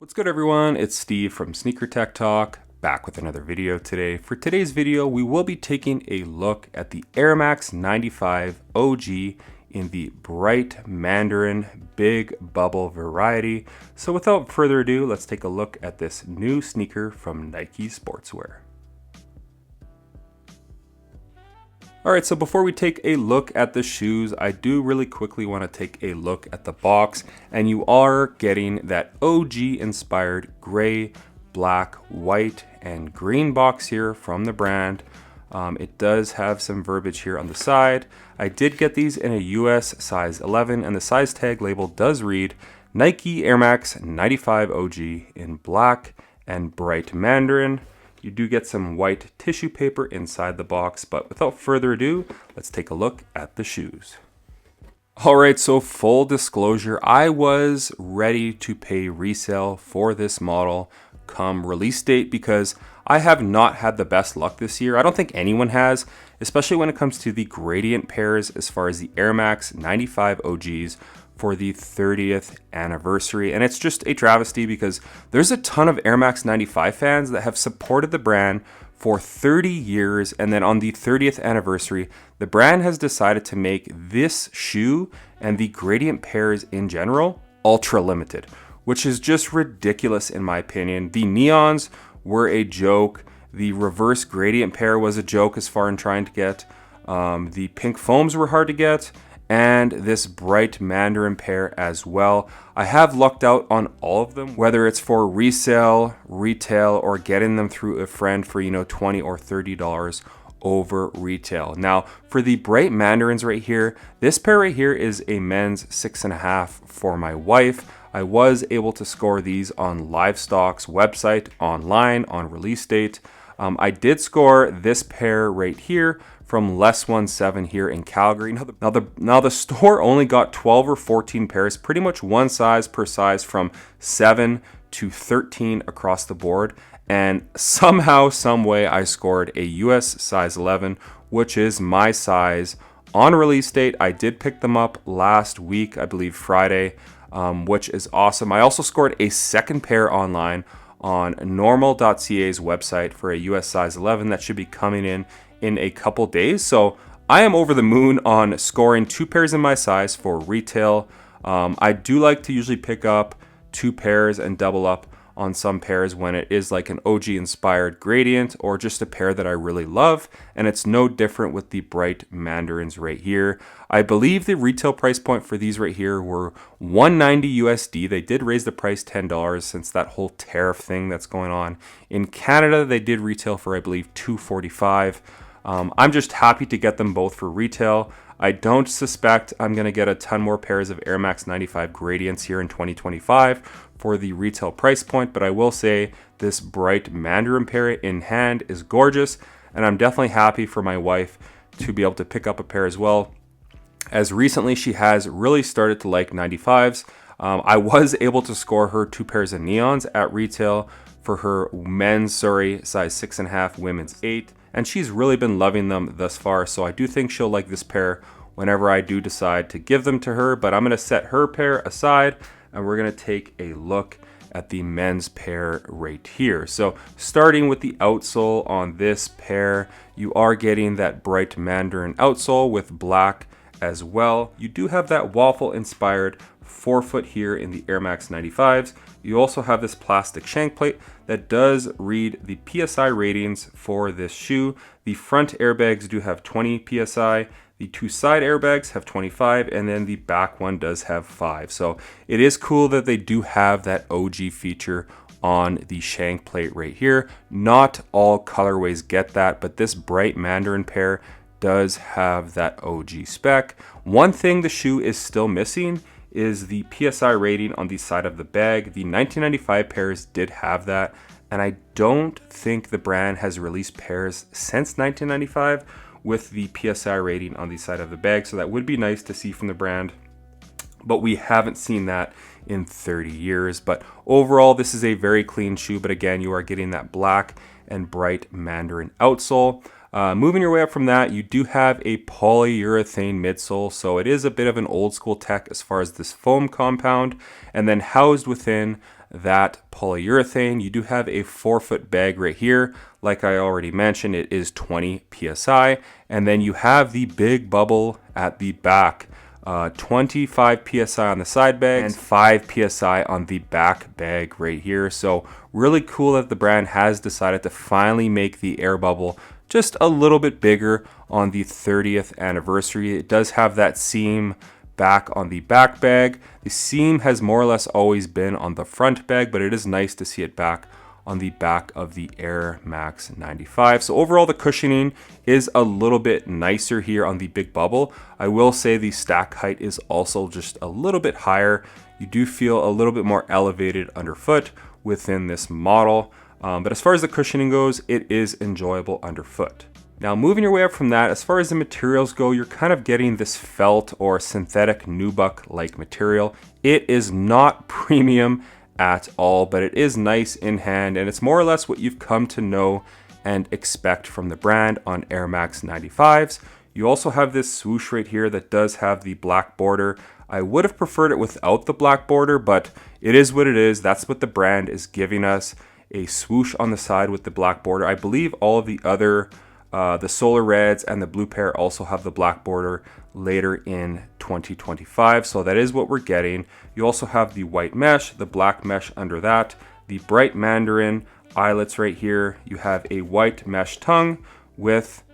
What's good, everyone? It's Steve from SnkrTechTalk, back with another video today. For today's video, we will be taking a look at the Air Max 95 OG in the bright Mandarin big bubble variety. So without further ado, let's take a look at this new sneaker from Nike Sportswear. Alright, so before we take a look at the shoes, I do really quickly want to take a look at the box, and you are getting that OG inspired gray, black, white, and green box here from the brand. It does have some verbiage here on the side. I did get these in a US size 11, and the size tag label does read Nike Air Max 95 OG in black and bright Mandarin. You do get some white tissue paper inside the box, but without further ado, let's take a look at the shoes. Alright, so full disclosure, I was ready to pay resale for this model come release date because I have not had the best luck this year. I don't think anyone has, especially when it comes to the gradient pairs as far as the Air Max 95 OGs for the 30th anniversary. And it's just a travesty because there's a ton of Air Max 95 fans that have supported the brand for 30 years, and then on the 30th anniversary, the brand has decided to make this shoe and the gradient pairs in general ultra limited, which is just ridiculous in my opinion. The neons were a joke. The reverse gradient pair was a joke as far in trying to get. The pink foams were hard to get, and this bright Mandarin pair as well. I have lucked out on all of them, whether it's for resale, retail, or getting them through a friend for, $20 or $30 over retail. Now, for the bright Mandarins right here, this pair right here is a men's 6.5 for my wife. I was able to score these on Livestock's website, online, on release date. I did score this pair right here from Les17 here in Calgary. Now the store only got 12 or 14 pairs, pretty much one size per size from 7 to 13 across the board. And somehow, some way, I scored a US size 11, which is my size on release date. I did pick them up last week, I believe Friday, which is awesome. I also scored a second pair online on normal.ca's website for a US size 11 that should be coming in a couple days. So I am over the moon on scoring two pairs in my size for retail. I do like to usually pick up two pairs and double up on some pairs when it is like an OG inspired gradient or just a pair that I really love, and it's no different with the bright Mandarins right here. I believe the retail price point for these right here were $190 USD. They did raise the price $10 since that whole tariff thing that's going on. In Canada, they did retail for, I believe, $245. I'm just happy to get them both for retail. I don't suspect I'm going to get a ton more pairs of Air Max 95 gradients here in 2025 for the retail price point, but I will say this bright Mandarin pair in hand is gorgeous, and I'm definitely happy for my wife to be able to pick up a pair as well, as recently she has really started to like 95s. I was able to score her two pairs of neons at retail for her men's size 6.5, women's 8. And she's really been loving them thus far, so I do think she'll like this pair whenever I do decide to give them to her. But I'm going to set her pair aside, and we're going to take a look at the men's pair right here. So starting with the outsole on this pair, you are getting that bright Mandarin outsole with black as well. You do have that waffle inspired forefoot here in the Air Max 95s. You also have this plastic shank plate that does read the PSI ratings for this shoe. The front airbags do have 20 PSI. The two side airbags have 25, and then the back one does have 5. So it is cool that they do have that OG feature on the shank plate right here. Not all colorways get that, but this bright Mandarin pair does have that OG spec. One thing the shoe is still missing is the PSI rating on the side of the bag. The 1995 pairs did have that, and I don't think the brand has released pairs since 1995 with the PSI rating on the side of the bag, so that would be nice to see from the brand, but we haven't seen that in 30 years. But overall, this is a very clean shoe, but again, you are getting that black and bright Mandarin outsole. Moving your way up from that, you do have a polyurethane midsole, so it is a bit of an old school tech as far as this foam compound, and then housed within that polyurethane. You do have a 4-foot bag right here. Like I already mentioned, it is 20 psi, and then you have the big bubble at the back. 25 psi on the side bag and 5 psi on the back bag right here. So really cool that the brand has decided to finally make the air bubble just a little bit bigger on the 30th anniversary. It does have that seam back on the back bag. The seam has more or less always been on the front bag, but it is nice to see it back on the back of the Air Max 95. So overall, the cushioning is a little bit nicer here on the big bubble. I will say the stack height is also just a little bit higher. You do feel a little bit more elevated underfoot within this model. But as far as the cushioning goes, it is enjoyable underfoot. Now, moving your way up from that, as far as the materials go, you're kind of getting this felt or synthetic nubuck-like material. It is not premium at all, but it is nice in hand, and it's more or less what you've come to know and expect from the brand on Air Max 95s. You also have this swoosh right here that does have the black border. I would have preferred it without the black border, but it is what it is. That's what the brand is giving us, a swoosh on the side with the black border. I believe all of the other the solar reds and the blue pair also have the black border later in 2025. So that is what we're getting. You also have the white mesh, the black mesh under that, the bright Mandarin eyelets right here. You have a white mesh tongue with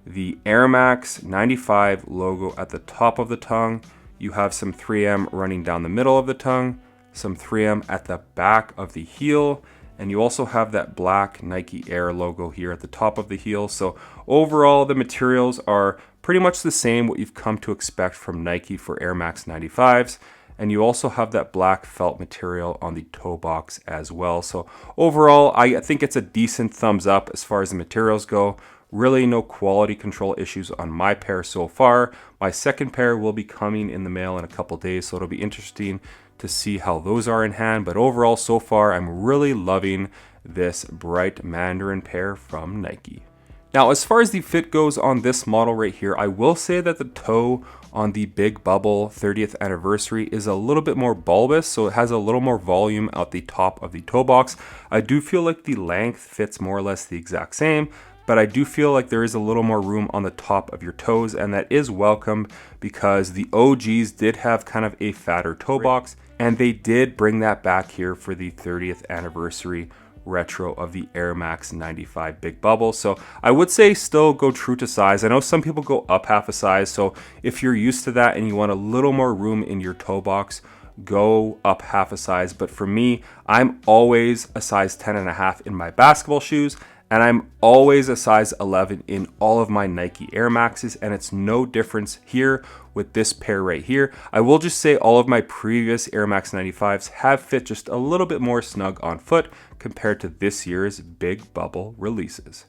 the Air Max 95 logo at the top of the tongue. You have some 3M running down the middle of the tongue, some 3M at the back of the heel, and you also have that black Nike Air logo here at the top of the heel. So overall, the materials are pretty much the same, what you've come to expect from Nike for Air Max 95s. And you also have that black felt material on the toe box as well. So overall, I think it's a decent thumbs up as far as the materials go. Really no quality control issues on my pair so far. My second pair will be coming in the mail in a couple days, so it'll be interesting to see how those are in hand. But overall, so far, I'm really loving this bright Mandarin pair from Nike. Now, as far as the fit goes on this model right here, I will say that the toe on the Big Bubble 30th anniversary is a little bit more bulbous, so it has a little more volume at the top of the toe box. I do feel like the length fits more or less the exact same, but I do feel like there is a little more room on the top of your toes, and that is welcome because the OGs did have kind of a fatter toe box, and they did bring that back here for the 30th anniversary retro of the Air Max 95 Big Bubble. So I would say still go true to size. I know some people go up half a size, so if you're used to that and you want a little more room in your toe box, go up half a size. But for me, I'm always a size 10.5 in my basketball shoes, and I'm always a size 11 in all of my Nike Air Maxes, and it's no difference here with this pair right here. I will just say all of my previous Air Max 95s have fit just a little bit more snug on foot compared to this year's Big Bubble releases.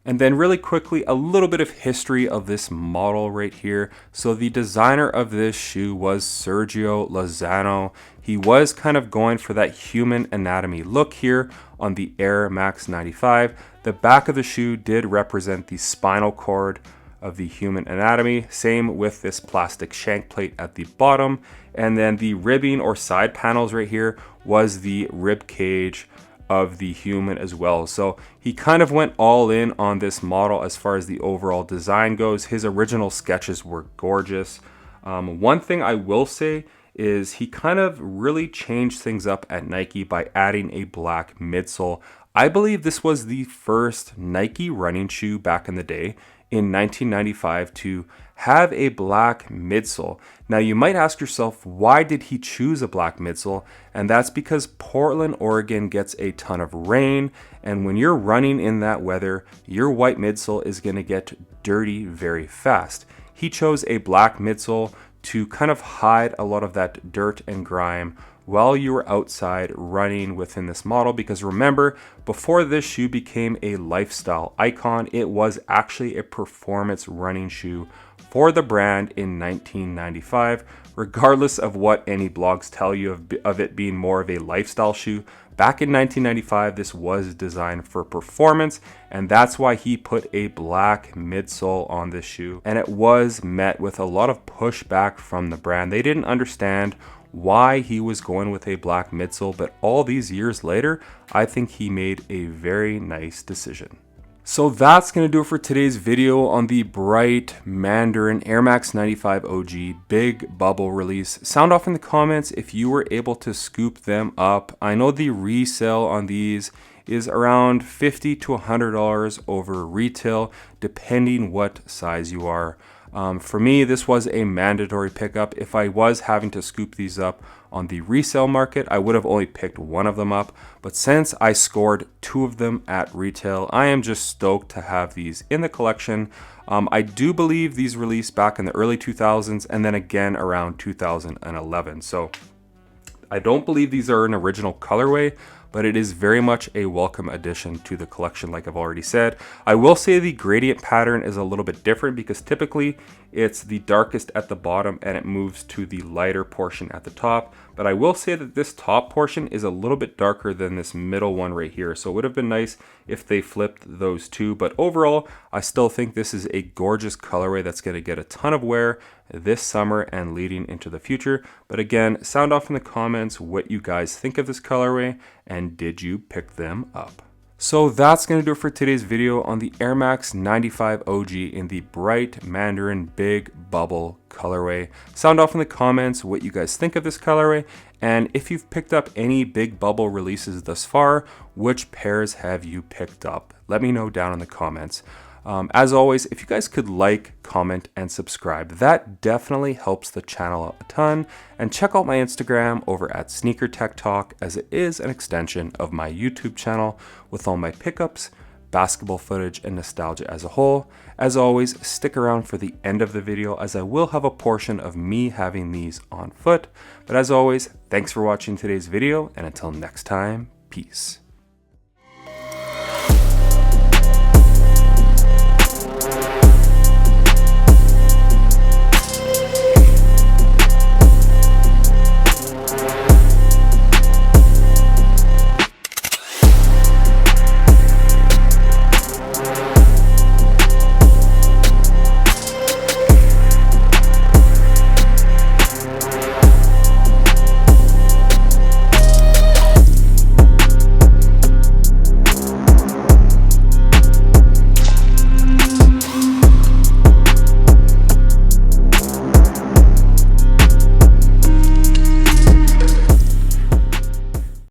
And then really quickly, a little bit of history of this model right here. So the designer of this shoe was Sergio Lozano. He was kind of going for that human anatomy look here on the Air Max 95. The back of the shoe did represent the spinal cord of the human anatomy. Same with this plastic shank plate at the bottom. And then the ribbing or side panels right here was the rib cage of the human as well. So he kind of went all in on this model as far as the overall design goes. His original sketches were gorgeous. One thing I will say is he kind of really changed things up at Nike by adding a black midsole. I believe this was the first Nike running shoe back in the day in 1995 to have a black midsole. Now you might ask yourself, why did he choose a black midsole? And that's because Portland, Oregon gets a ton of rain, and when you're running in that weather, your white midsole is going to get dirty very fast. He chose a black midsole to kind of hide a lot of that dirt and grime while you were outside running within this model, because remember, before this shoe became a lifestyle icon, it was actually a performance running shoe for the brand in 1995. Regardless of what any blogs tell you of it being more of a lifestyle shoe, back in 1995, this was designed for performance, and that's why he put a black midsole on this shoe. And it was met with a lot of pushback from the brand. They didn't understand why he was going with a black midsole, but all these years later, I think he made a very nice decision. So that's going to do it for today's video on the bright Mandarin Air Max 95 OG big bubble release. Sound off in the comments if you were able to scoop them up. I know the resale on these is around $50 to $100 over retail, depending what size you are. For me, this was a mandatory pickup. If I was having to scoop these up on the resale market, I would have only picked one of them up. But since I scored two of them at retail, I am just stoked to have these in the collection. I do believe these released back in the early 2000s and then again around 2011. So I don't believe these are an original colorway, but it is very much a welcome addition to the collection, like I've already said. I will say the gradient pattern is a little bit different because typically it's the darkest at the bottom and it moves to the lighter portion at the top. But I will say that this top portion is a little bit darker than this middle one right here. So it would have been nice if they flipped those two. But overall, I still think this is a gorgeous colorway that's going to get a ton of wear this summer and leading into the future. But again, sound off in the comments what you guys think of this colorway and did you pick them up? So that's going to do it for today's video on the Air Max 95 OG in the bright Mandarin big bubble colorway. Sound off in the comments what you guys think of this colorway, and if you've picked up any big bubble releases thus far, which pairs have you picked up? Let me know down in the comments. As always, if you guys could like, comment, and subscribe, that definitely helps the channel out a ton. And check out my Instagram over at SnkrTechTalk, as it is an extension of my YouTube channel with all my pickups, basketball footage, and nostalgia as a whole. As always, stick around for the end of the video as I will have a portion of me having these on foot. But as always, thanks for watching today's video, and until next time, peace.